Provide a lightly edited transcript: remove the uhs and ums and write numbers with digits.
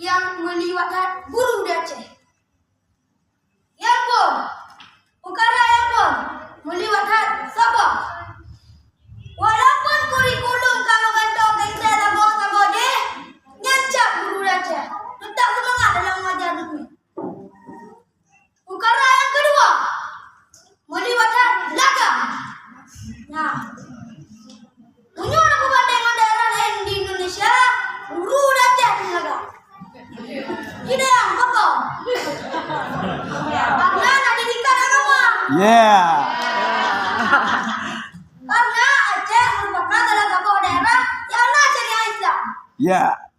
yang melibatkan guru di Aceh. Yang pun, perkara yang pun melibatkan Sabah. Walaupun kurikulum kamu kantong kita tabung deh, nyancap guru di Aceh. Tetap semangat dalam mengajar dulu. Perkara yang kedua, melibatkan dagang. Nah, menurut perbandingan daerah lain di Indonesia, guru di Aceh dagang. Tidak yang pokok. Karena ada didikan agama. Yeah. Karena Aceh merupakan salah satu daerah yang ada syariah Islam. Yeah.